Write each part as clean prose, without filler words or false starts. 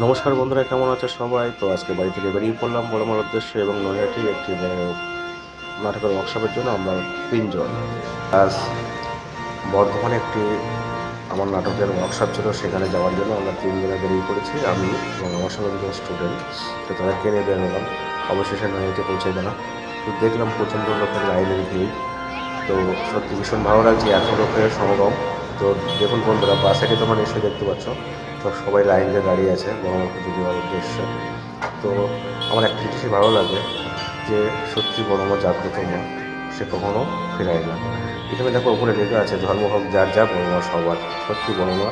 নমস্কার বন্ধুরা, কেমন আছে সবাই? তো আজকে বাড়ি থেকে বেরিয়ে পড়লাম বড়মার উদ্দেশ্যে এবং নৈহাটি একটি নাটকের ওয়ার্কশপের জন্য আমরা তিনজন। আজ বর্ধমানে একটি আমার নাটকের ওয়ার্কশপ ছিল, সেখানে যাওয়ার জন্য আমরা তিনজনে বেরিয়ে পড়েছি, আমি এবং আমার সঙ্গে দুজন স্টুডেন্ট। তো তাদেরকে নিয়ে বেরোলাম। অবশেষে নৈহাটি পৌঁছে গেলাম। তো দেখলাম প্রচণ্ড লোকের লাইনের ভিড়। তো সত্যি ভীষণ ভালো লাগছে এত লোকের সমাগম। তো দেখুন বন্ধুরা, বাস সাইডে তোমরা নিশ্চয়ই দেখতে পাচ্ছ, তো সবাই লাইন দিয়ে দাঁড়িয়ে আছে বড়মার পুজো দেওয়ার উদ্দেশ্যে। তো আমার একটা জিনিসই ভালো লাগে যে সত্যি বড়মা জাগ্রত মা, সে কখনো ফেরায় না। এখানে দেখো উপরে লেখা আছে, ধর্ম হোক যার যা, বড়মা সবার। সত্যি বড়মা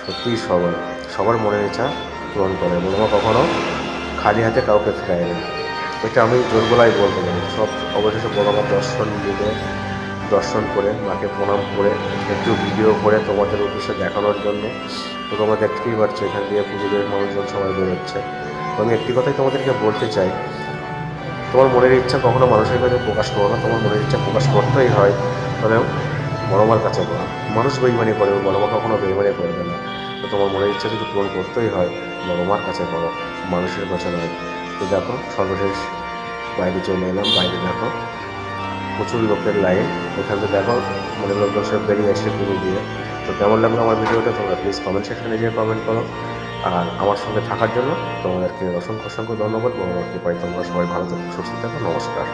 সত্যিই সবার সবার মনের ইচ্ছা পূরণ করে। বড়মা কখনো খালি হাতে কাউকে ফেরায় না, এটা আমি জোর গলায় বলতে পারি। সব অবশেষে বড়মার দর্শন করে মাকে প্রণাম করে একটু ভিডিও করে তোমাদের উদ্দেশ্যে দেখানোর জন্য। তো তোমরা দেখতেই পাচ্ছ এখান দিয়ে পুজোদের মানুষজন সবাই বেরোচ্ছে। তো আমি একটি কথাই তোমাদেরকে বলতে চাই, তোমার মনের ইচ্ছা কখনো মানুষের কাছে প্রকাশ করো না। তোমার মনের ইচ্ছা প্রকাশ করতেই হয় তাহলে বড়মার কাছে করো। মানুষ বেইমানি করে, বড়মা কখনো বেইমানি করবে না। তো তোমার মনের ইচ্ছা যদি পূরণ করতেই হয় বড়মার কাছে করো, মানুষের কাছে নয়। তো দেখো সর্বশেষ বাইরে চলে এলাম। বাইরে দেখো প্রচুর লোকের লাইন। এখান থেকে দেখো লোকজন সব বেরিয়ে আসছে পুরো দিয়ে। তো কেমন লাগলো আমার ভিডিওটা তোমরা প্লিজ কমেন্ট সেকশনে গিয়ে কমেন্ট করো। আর আমার সঙ্গে থাকার জন্য তোমাদেরকে অসংখ্য অসংখ্য ধন্যবাদ। বড়মার কৃপায় তোমরা সবাই ভালো থাকো, সুস্থ থাকো। নমস্কার।